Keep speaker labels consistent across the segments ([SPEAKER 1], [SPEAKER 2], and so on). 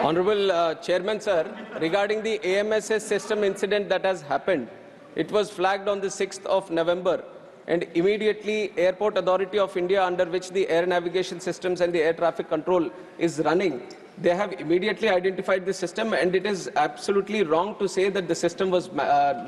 [SPEAKER 1] Honorable Chairman Sir, regarding the AMSS system incident that has happened, it was flagged on the 6th of November, and immediately Airport Authority of India, under which the air navigation systems and the air traffic control is running, they have immediately identified the system, and it is absolutely wrong to say that the system was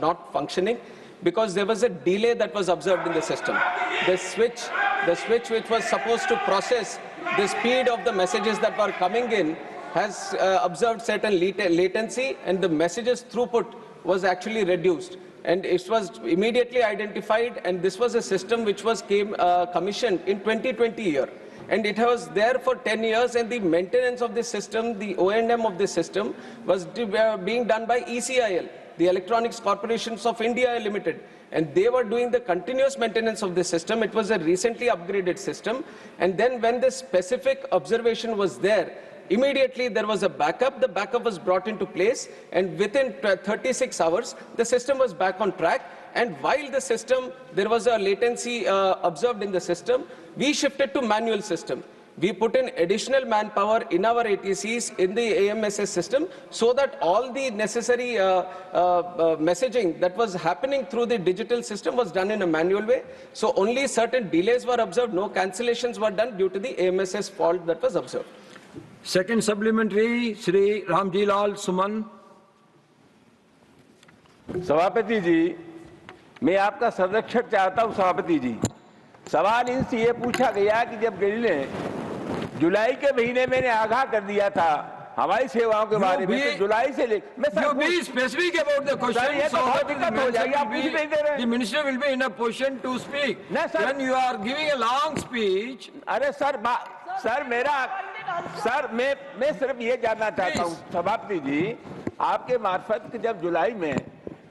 [SPEAKER 1] not functioning, because there was a delay that was observed in the system. The switch which was supposed to process the speed of the messages that were coming in has observed certain latency, and the messages throughput was actually reduced. And it was immediately identified, and this was a system which was commissioned in 2020 year. And it was there for 10 years, and the maintenance of this system, the O&M of this system, was being done by ECIL, the Electronics Corporations of India Limited. And they were doing the continuous maintenance of this system. It was a recently upgraded system. And then when the specific observation was there, immediately there was a backup. The backup was brought into place, and within 36 hours, the system was back on track. And while the system, there was a latency observed in the system, we shifted to manual system. We put in additional manpower in our ATCs in the AMSS system, so that all the necessary messaging that was happening through the digital system was done in a manual way. So only certain delays were observed, no cancellations were done due to the AMSS fault that was observed.
[SPEAKER 2] Second supplementary, Shri Ramji Lal Suman.
[SPEAKER 3] सभापति जी, मैं आपका संरक्षण चाहता हूं सभापति जी। सवाल इनसे ये पूछा गया कि जब गिल ने जुलाई के महीने में आगाह कर दिया था हवाई सेवाओं के बारे में, तो जुलाई से मैं
[SPEAKER 2] You be specific about the question.
[SPEAKER 3] ये तो बहुत दिक्कत हो जाएगी, आप पूछ नहीं दे रहे।
[SPEAKER 2] The minister will be in a position to speak. When you are giving a long speech.
[SPEAKER 3] अरे सर मैं सिर्फ ये जानना चाहता हूँ सभापति जी, आपके मार्फत जब जुलाई में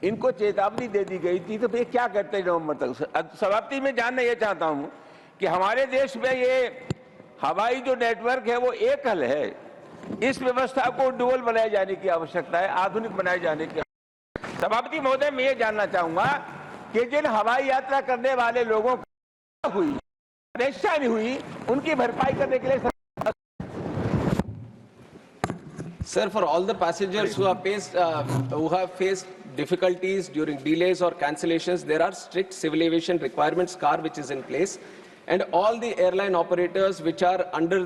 [SPEAKER 3] इनको चेतावनी दे दी गई थी, तो ये क्या करते हैं नवंबर तक? सभापति मैं जानना ये चाहता हूँ कि हमारे देश में ये हवाई जो नेटवर्क है वो एकल है, इस व्यवस्था को डुअल बनाए जाने की आवश्यकता है, आधुनिक बनाए जाने की। सभापति महोदय, मैं ये जानना चाहूंगा कि जिन हवाई यात्रा करने वाले लोगों को हुई परेशानी हुई, उनकी भरपाई करने के लिए
[SPEAKER 1] Sir, for all the passengers who have faced difficulties during delays or cancellations, there are strict civil aviation requirements CAR which is in place, and all the airline operators which are under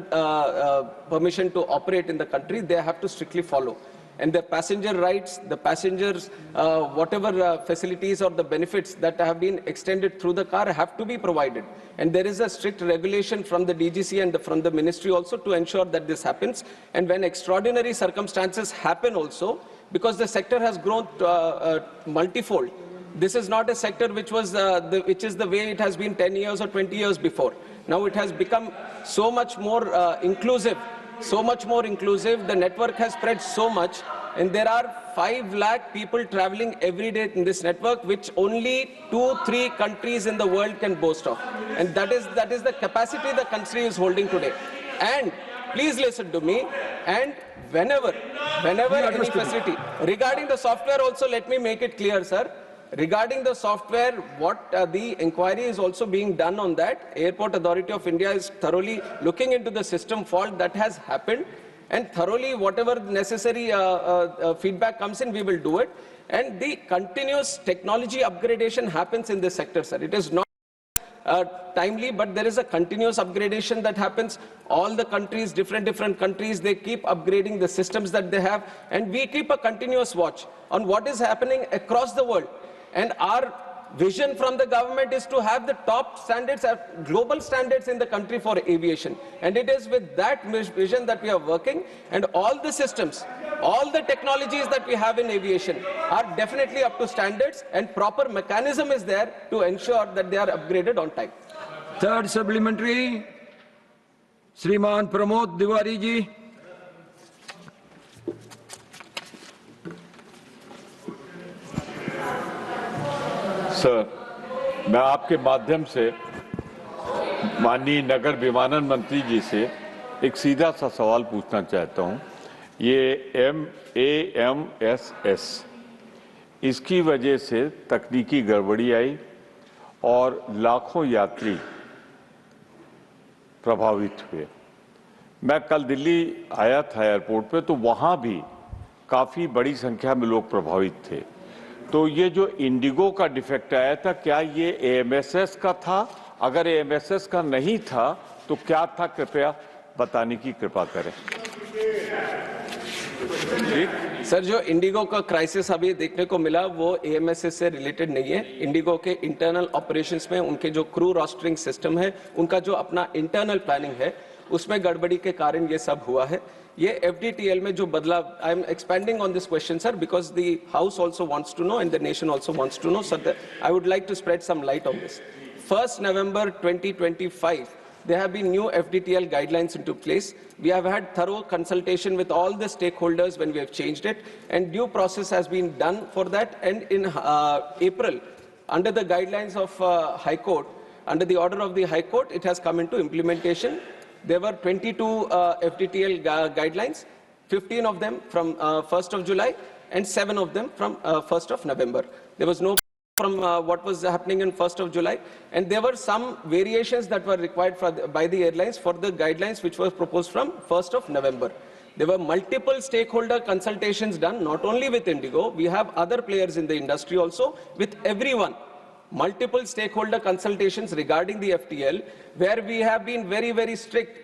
[SPEAKER 1] permission to operate in the country, they have to strictly follow. And the passenger rights, the passengers, whatever facilities or the benefits that have been extended through the CAR have to be provided. And there is a strict regulation from the DGC and from the ministry also to ensure that this happens. And when extraordinary circumstances happen also, because the sector has grown multifold, this is not a sector which was which is the way it has been 10 years or 20 years before. Now it has become so much more inclusive. So much more inclusive, the network has spread so much, and there are 5 lakh people traveling every day in this network, which only 2-3 countries in the world can boast of. And that is the capacity the country is holding today. And please listen to me, and whenever any facility, regarding the software also, let me make it clear, sir. Regarding the software, what the inquiry is also being done on that. Airport Authority of India is thoroughly looking into the system fault that has happened, and thoroughly whatever necessary feedback comes in, we will do it. And the continuous technology upgradation happens in this sector, sir. It is not timely, but there is a continuous upgradation that happens. All the countries, different countries, they keep upgrading the systems that they have, and we keep a continuous watch on what is happening across the world. And our vision from the government is to have the top standards, global standards in the country for aviation. And it is with that vision that we are working. And all the systems, all the technologies that we have in aviation are definitely up to standards, and proper mechanism is there to ensure that they are upgraded on time.
[SPEAKER 2] Third supplementary, Shriman Pramod Diwari ji.
[SPEAKER 4] Sir, मैं आपके माध्यम से माननीय नगर विमानन मंत्री जी से एक सीधा सा सवाल पूछना चाहता हूं। ये AMSS, इसकी वजह से तकनीकी गड़बड़ी आई और लाखों यात्री प्रभावित हुए। मैं कल दिल्ली आया था एयरपोर्ट पे, तो वहाँ भी काफ़ी बड़ी संख्या में लोग प्रभावित थे। तो ये जो इंडिगो का डिफेक्ट आया था, क्या ये एएमएसएस का था? अगर एएमएसएस का नहीं था तो क्या था, कृपया बताने की कृपा करें।
[SPEAKER 1] सर, जो इंडिगो का क्राइसिस अभी देखने को मिला वो एएमएसएस से रिलेटेड नहीं है। इंडिगो के इंटरनल ऑपरेशंस में उनके जो क्रू रोस्टरिंग सिस्टम है, उनका जो अपना इंटरनल प्लानिंग है, उसमें गड़बड़ी के कारण ये सब हुआ है। ये एफडीटीएल में जो बदलाव, I am expanding on this question sir, because the House also wants to know and the nation also wants to know, so I would like to spread some light on this. 1st November 2025, there have been new FDTL guidelines into place. We have had thorough consultation with all the stakeholders when we have changed it, and due process has been done for that. And in April, under the guidelines of High Court, under the order of the High Court, it has come into implementation. There were 22 FDTL guidelines, 15 of them from 1st of July, and 7 of them from 1st of November. There was no from what was happening in 1st of July, and there were some variations that were required by the airlines for the guidelines which were proposed from 1st of November. There were multiple stakeholder consultations done, not only with Indigo, we have other players in the industry also, with everyone. Multiple stakeholder consultations regarding the FTL, where we have been very, very strict,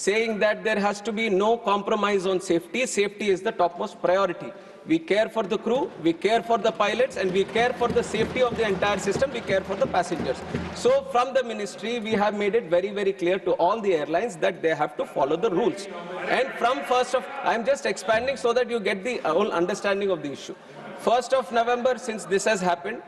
[SPEAKER 1] saying that there has to be no compromise on safety. Safety is the topmost priority. We care for the crew, we care for the pilots, and we care for the safety of the entire system, we care for the passengers. So from the ministry, we have made it very, very clear to all the airlines that they have to follow the rules. And from 1st of, I'm just expanding so that you get the whole understanding of the issue. 1st of November, since this has happened,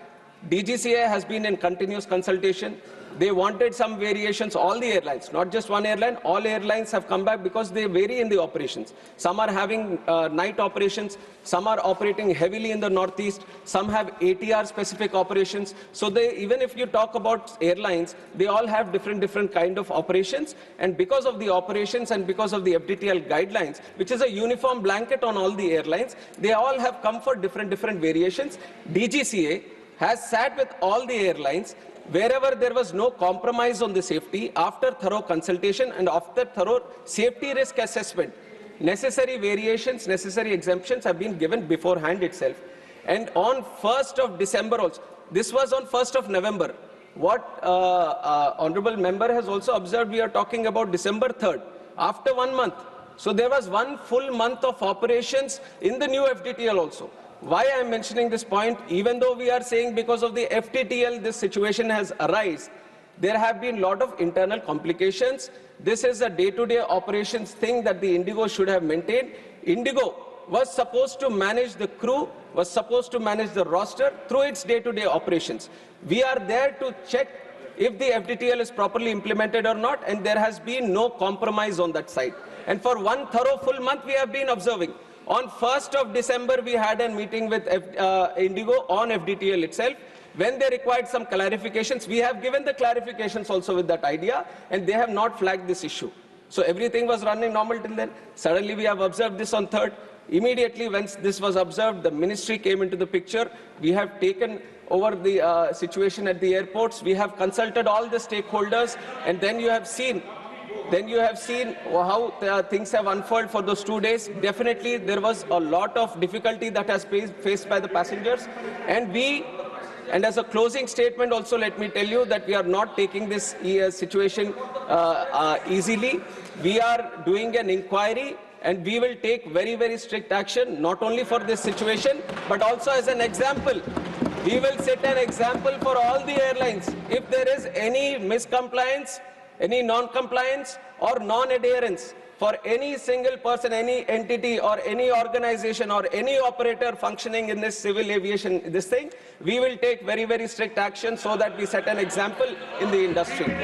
[SPEAKER 1] DGCA has been in continuous consultation. They wanted some variations, all the airlines, not just one airline, all airlines have come back because they vary in the operations. Some are having night operations, some are operating heavily in the northeast, some have ATR specific operations. So even if you talk about airlines, they all have different kind of operations. And because of the operations and because of the FDTL guidelines, which is a uniform blanket on all the airlines, they all have come for different variations. DGCA has sat with all the airlines. Wherever there was no compromise on the safety, after thorough consultation and after thorough safety risk assessment, necessary variations, necessary exemptions have been given beforehand itself. And on 1st of December also, this was on 1st of November. What Honorable Member has also observed, we are talking about December 3rd, after 1 month. So there was 1 full month of operations in the new FDTL also. Why I am mentioning this point, even though we are saying because of the FDTL this situation has arisen, there have been a lot of internal complications. This is a day-to-day operations thing that the Indigo should have maintained. Indigo was supposed to manage the crew, was supposed to manage the roster through its day-to-day operations. We are there to check if the FDTL is properly implemented or not, and there has been no compromise on that side. And for 1 thorough full month we have been observing. On 1st of December, we had a meeting with Indigo on FDTL itself. When they required some clarifications, we have given the clarifications also with that idea, and they have not flagged this issue. So everything was running normal till then. Suddenly, we have observed this on 3rd. Immediately, once this was observed, the ministry came into the picture. We have taken over the situation at the airports. We have consulted all the stakeholders, and then you have seen how things have unfolded for those 2 days. Definitely, there was a lot of difficulty that has been faced by the passengers. And as a closing statement also, let me tell you that we are not taking this situation easily. We are doing an inquiry, and we will take very, very strict action, not only for this situation, but also as an example. We will set an example for all the airlines. If there is any miscompliance, any non-compliance or non-adherence for any single person, any entity or any organization or any operator functioning in this civil aviation, we will take very, very strict action so that we set an example in the industry.